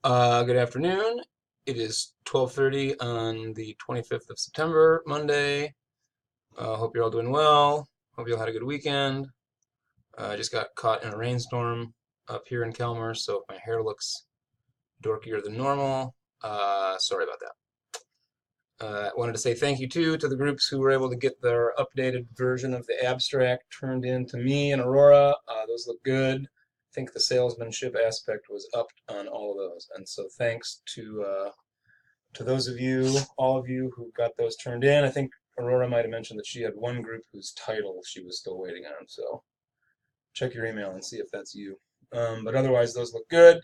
Good afternoon. It is 12:30 on the 25th of September, Monday. Hope you're all doing well. Hope you all had a good weekend. I just got caught in a rainstorm up here in Kelmer, so if my hair looks dorkier than normal, sorry about that. I wanted to say thank you too to the groups who were able to get their updated version of the abstract turned in to me and Aurora. Those look good. I think the salesmanship aspect was up on all of those, and so thanks to those of you, all of you who got those turned in. I think Aurora might have mentioned that she had one group whose title she was still waiting on, so check your email and see if that's you. But otherwise, those look good,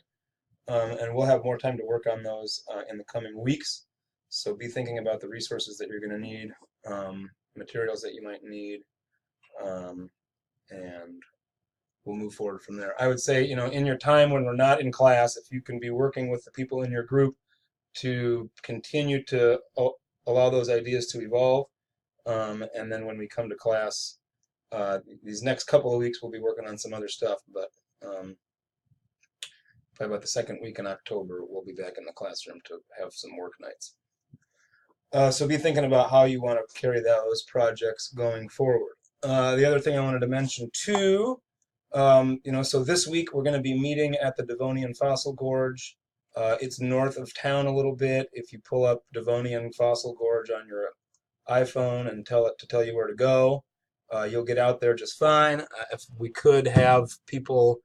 and we'll have more time to work on those in the coming weeks. So be thinking about the resources that you're going to need, materials that you might need, and we'll move forward from there. I would say, in your time when we're not in class, if you can be working with the people in your group to continue to allow those ideas to evolve, and then when we come to class, these next couple of weeks we'll be working on some other stuff, but probably about the second week in October we'll be back in the classroom to have some work nights. So be thinking about how you want to carry those projects going forward. The other thing I wanted to mention too, so this week we're going to be meeting at the Devonian Fossil Gorge. It's north of town a little bit. If you pull up Devonian Fossil Gorge on your iPhone and tell it to tell you where to go, you'll get out there just fine. If we could have people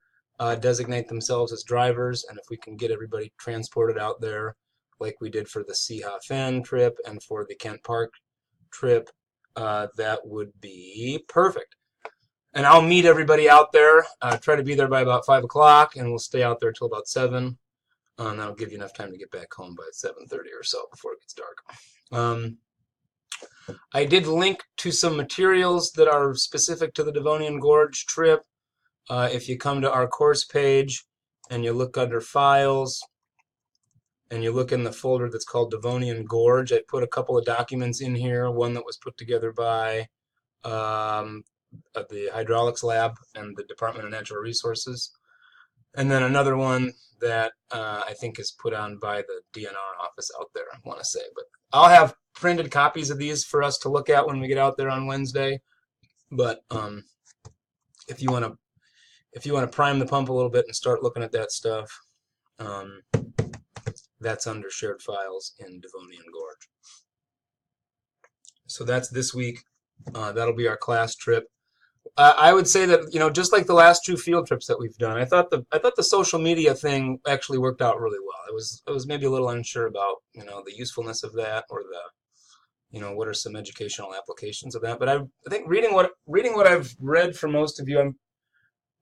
designate themselves as drivers, and if we can get everybody transported out there like we did for the Seehafen trip and for the Kent Park trip, that would be perfect. And I'll meet everybody out there, try to be there by about 5 o'clock, and we'll stay out there till about 7. That'll give you enough time to get back home by 7:30 or so before it gets dark. I did link to some materials that are specific to the Devonian Gorge trip. If you come to our course page and you look under Files, and you look in the folder that's called Devonian Gorge, I put a couple of documents in here, one that was put together by the Hydraulics Lab and the Department of Natural Resources, and then another one that I think is put on by the DNR office out there, I want to say. But I'll have printed copies of these for us to look at when we get out there on Wednesday. But if you want to prime the pump a little bit and start looking at that stuff, that's under shared files in Devonian Gorge. So that's this week. That'll be our class trip. I would say that, just like the last 2 field trips that we've done, I thought the social media thing actually worked out really well. I was maybe a little unsure about, the usefulness of that, or the, what are some educational applications of that. But I think reading what I've read from most of you,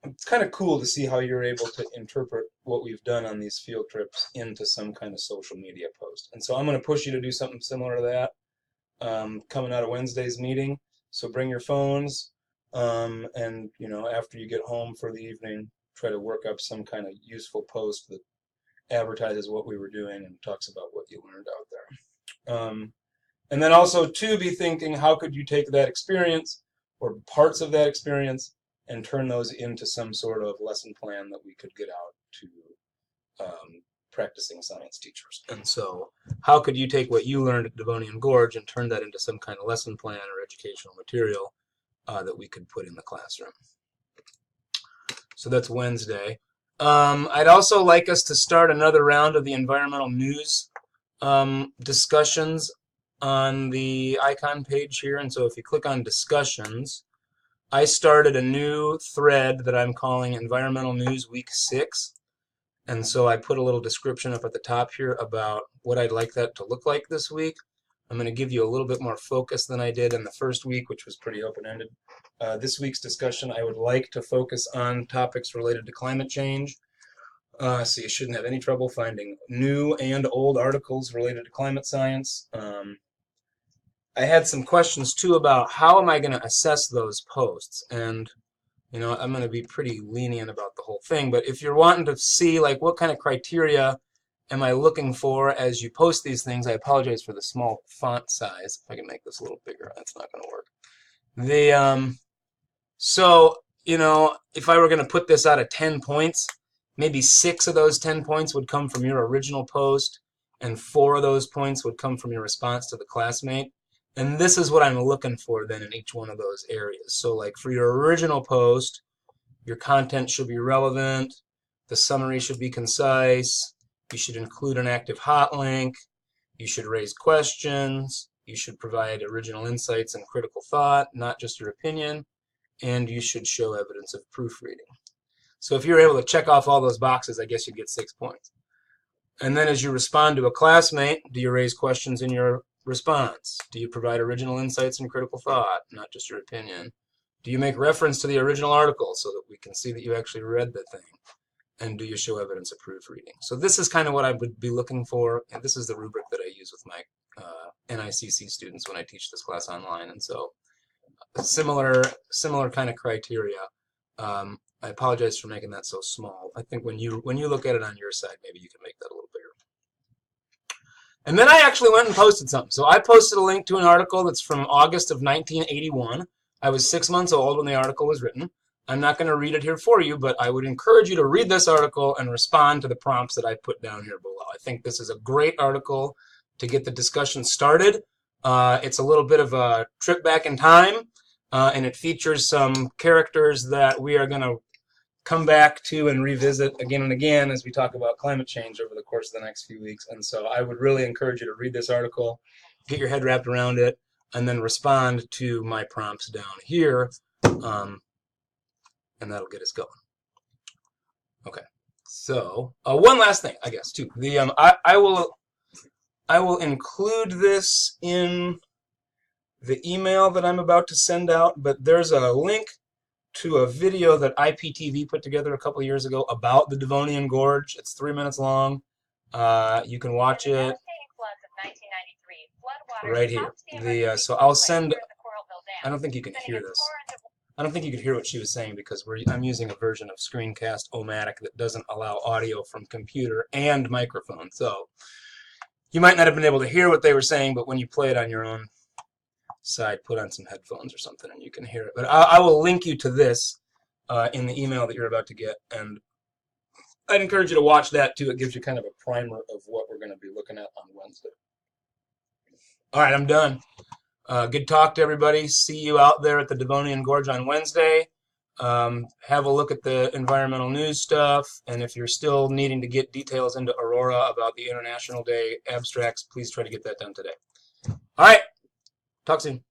it's kind of cool to see how you're able to interpret what we've done on these field trips into some kind of social media post. And so I'm going to push you to do something similar to that coming out of Wednesday's meeting. So bring your phones, and after you get home for the evening, try to work up some kind of useful post that advertises what we were doing and talks about what you learned out there. And then also to be thinking, how could you take that experience or parts of that experience and turn those into some sort of lesson plan that we could get out to practicing science teachers. And so how could you take what you learned at Devonian Gorge and turn that into some kind of lesson plan or educational material that we could put in the classroom? So that's Wednesday. I'd also like us to start another round of the environmental news discussions on the icon page here. And so if you click on discussions, I started a new thread that I'm calling Environmental News Week 6. And so I put a little description up at the top here about what I'd like that to look like this week. I'm going to give you a little bit more focus than I did in the first week, which was pretty open-ended. This week's discussion, I would like to focus on topics related to climate change. So you shouldn't have any trouble finding new and old articles related to climate science. I had some questions too about how am I going to assess those posts, and I'm going to be pretty lenient about the whole thing, but if you're wanting to see like what kind of criteria am I looking for as you post these things, I apologize for the small font size. If I can make this a little bigger, that's not going to work. So if I were going to put this out of 10 points, maybe 6 of those 10 points would come from your original post, and 4 of those points would come from your response to the classmate. And this is what I'm looking for then in each one of those areas. So like for your original post, your content should be relevant, the summary should be concise, you should include an active hot link, you should raise questions, you should provide original insights and critical thought, not just your opinion, and you should show evidence of proofreading. So if you're able to check off all those boxes, I guess you'd get 6 points. And then as you respond to a classmate, do you raise questions in your response? Do you provide original insights and critical thought, not just your opinion? Do you make reference to the original article so that we can see that you actually read the thing? And do you show evidence of proofreading? So this is kind of what I would be looking for, and this is the rubric that I use with my NICC students when I teach this class online. And so similar kind of criteria. I apologize for making that so small. I think when you look at it on your side, maybe you can make that a little bigger. And then I actually went and posted something. So I posted a link to an article that's from August of 1981. I was 6 months old when the article was written. I'm not going to read it here for you, but I would encourage you to read this article and respond to the prompts that I put down here below. I think this is a great article to get the discussion started. It's a little bit of a trip back in time, and it features some characters that we are going to come back to and revisit again and again as we talk about climate change over the course of the next few weeks. And so I would really encourage you to read this article, get your head wrapped around it, and then respond to my prompts down here, and that'll get us going. Okay, so one last thing, I guess, too. I will include this in the email that I'm about to send out, but there's a link to a video that IPTV put together a couple of years ago about the Devonian Gorge. It's 3 minutes long. You can watch it right here. So I'll send. I don't think you can hear this. I don't think you could hear what she was saying because I'm using a version of Screencast-O-Matic that doesn't allow audio from computer and microphone. So you might not have been able to hear what they were saying, but when you play it on your own side, put on some headphones or something and you can hear it. But I will link you to this in the email that you're about to get, and I'd encourage you to watch that too. It gives you kind of a primer of what we're going to be looking at on Wednesday. All right, I'm done. Good talk to everybody. See you out there at the Devonian Gorge on Wednesday. Have a look at the environmental news stuff, and if you're still needing to get details into Aurora about the International Day abstracts, please try to get that done today. All right. Talk soon.